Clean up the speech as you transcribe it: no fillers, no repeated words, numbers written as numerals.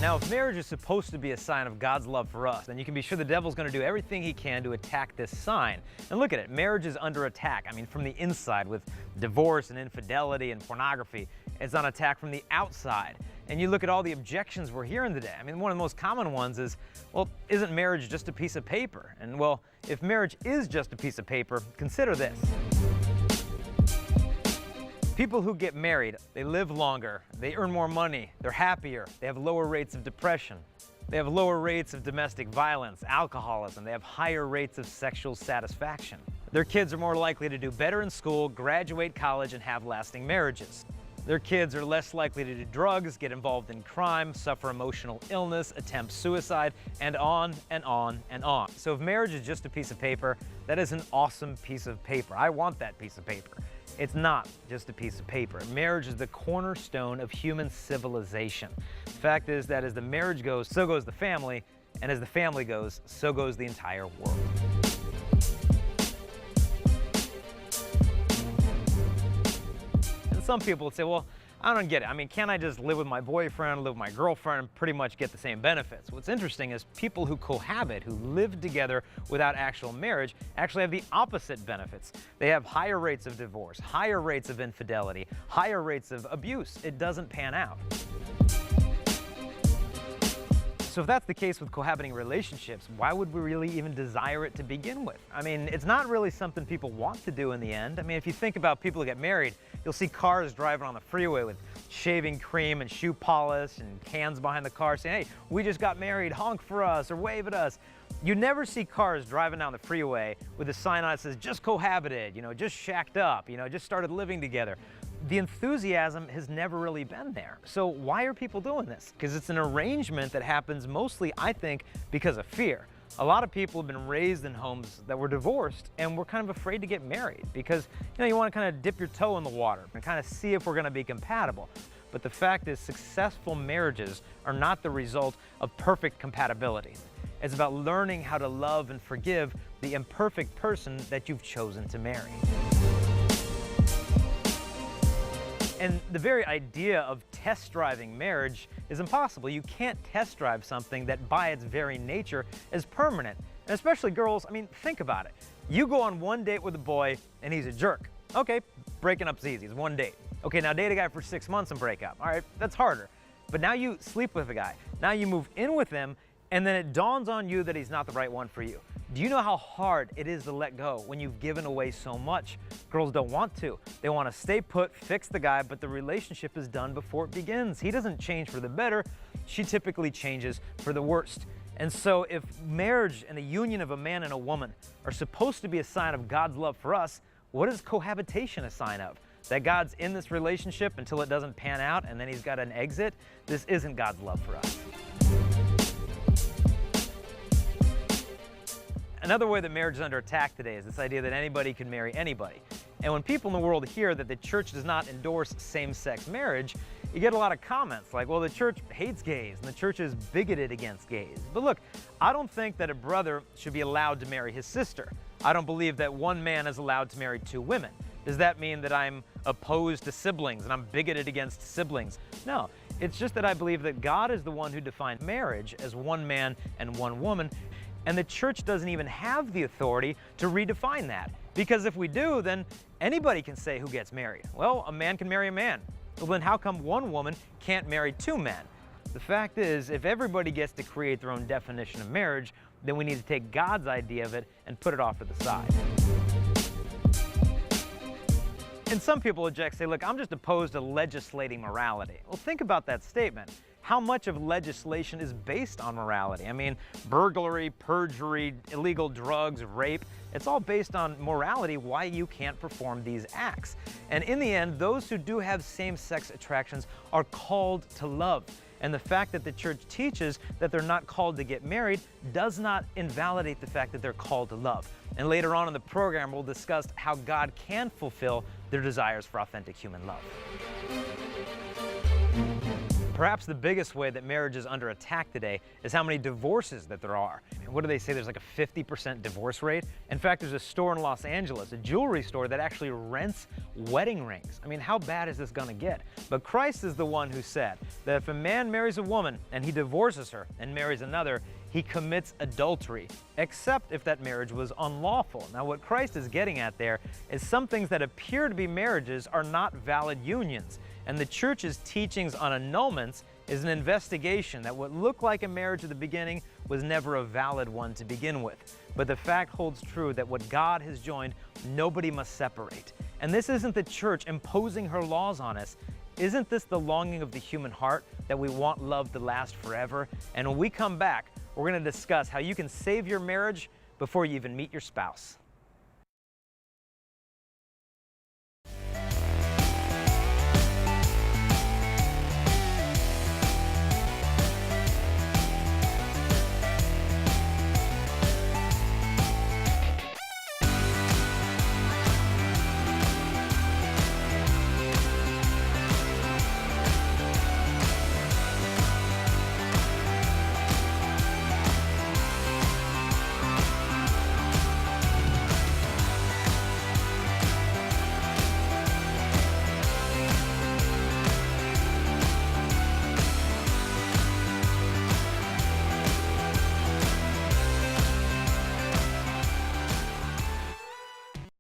Now, if marriage is supposed to be a sign of God's love for us, then you can be sure the devil's going to do everything he can to attack this sign. And look at it, marriage is under attack. I mean, from the inside with divorce and infidelity and pornography. It's on attack from the outside. And you look at all the objections we're hearing today. I mean, one of the most common ones is, well, isn't marriage just a piece of paper? And well, if marriage is just a piece of paper, consider this. People who get married, they live longer, they earn more money, they're happier, they have lower rates of depression, they have lower rates of domestic violence, alcoholism, they have higher rates of sexual satisfaction. Their kids are more likely to do better in school, graduate college, and have lasting marriages. Their kids are less likely to do drugs, get involved in crime, suffer emotional illness, attempt suicide, and on and on and on. So if marriage is just a piece of paper, that is an awesome piece of paper. I want that piece of paper. It's not just a piece of paper. Marriage is the cornerstone of human civilization. The fact is that as the marriage goes, so goes the family, and as the family goes, so goes the entire world. And some people would say, well, I don't get it. I mean, can't I just live with my boyfriend, live with my girlfriend, and pretty much get the same benefits? What's interesting is people who cohabit, who live together without actual marriage, actually have the opposite benefits. They have higher rates of divorce, higher rates of infidelity, higher rates of abuse. It doesn't pan out. So if that's the case with cohabiting relationships, why would we really even desire it to begin with? I mean, it's not really something people want to do in the end. I mean, if you think about people who get married, you'll see cars driving on the freeway with shaving cream and shoe polish and cans behind the car saying, hey, we just got married, honk for us or wave at us. You never see cars driving down the freeway with a sign on it that says, just cohabited, just shacked up, just started living together. The enthusiasm has never really been there. So why are people doing this? Because it's an arrangement that happens mostly, I think, because of fear. A lot of people have been raised in homes that were divorced and we're kind of afraid to get married because, you want to kind of dip your toe in the water and kind of see if we're going to be compatible. But the fact is, successful marriages are not the result of perfect compatibility. It's about learning how to love and forgive the imperfect person that you've chosen to marry. And the very idea of test driving marriage is impossible. You can't test drive something that by its very nature is permanent. And especially girls, I mean, think about it. You go on one date with a boy and he's a jerk. Okay, breaking up's easy, it's one date. Okay, now date a guy for 6 months and break up. All right, that's harder. But now you sleep with a guy. Now you move in with him and then it dawns on you that he's not the right one for you. Do you know how hard it is to let go when you've given away so much? Girls don't want to. They want to stay put, fix the guy, but the relationship is done before it begins. He doesn't change for the better. She typically changes for the worst. And so if marriage and the union of a man and a woman are supposed to be a sign of God's love for us, what is cohabitation a sign of? That God's in this relationship until it doesn't pan out and then he's got an exit? This isn't God's love for us. Another way that marriage is under attack today is this idea that anybody can marry anybody. And when people in the world hear that the church does not endorse same-sex marriage, you get a lot of comments like, well, the church hates gays and the church is bigoted against gays. But look, I don't think that a brother should be allowed to marry his sister. I don't believe that one man is allowed to marry two women. Does that mean that I'm opposed to siblings and I'm bigoted against siblings? No, it's just that I believe that God is the one who defined marriage as one man and one woman. And the church doesn't even have the authority to redefine that. Because if we do, then anybody can say who gets married. Well, a man can marry a man. Well, then how come one woman can't marry two men? The fact is, if everybody gets to create their own definition of marriage, then we need to take God's idea of it and put it off to the side. And some people object, say, look, I'm just opposed to legislating morality. Well, think about that statement. How much of legislation is based on morality? I mean, burglary, perjury, illegal drugs, rape, it's all based on morality, why you can't perform these acts. And in the end, those who do have same-sex attractions are called to love. And the fact that the church teaches that they're not called to get married does not invalidate the fact that they're called to love. And later on in the program, we'll discuss how God can fulfill their desires for authentic human love. Perhaps the biggest way that marriage is under attack today is how many divorces that there are. I mean, what do they say? There's like a 50% divorce rate. In fact, there's a store in Los Angeles, a jewelry store that actually rents wedding rings. I mean, how bad is this gonna get? But Christ is the one who said that if a man marries a woman and he divorces her and marries another, he commits adultery, except if that marriage was unlawful. Now, what Christ is getting at there is some things that appear to be marriages are not valid unions. And the church's teachings on annulments is an investigation that what looked like a marriage at the beginning was never a valid one to begin with. But the fact holds true that what God has joined, nobody must separate. And this isn't the church imposing her laws on us. Isn't this the longing of the human heart, that we want love to last forever? And when we come back, we're going to discuss how you can save your marriage before you even meet your spouse.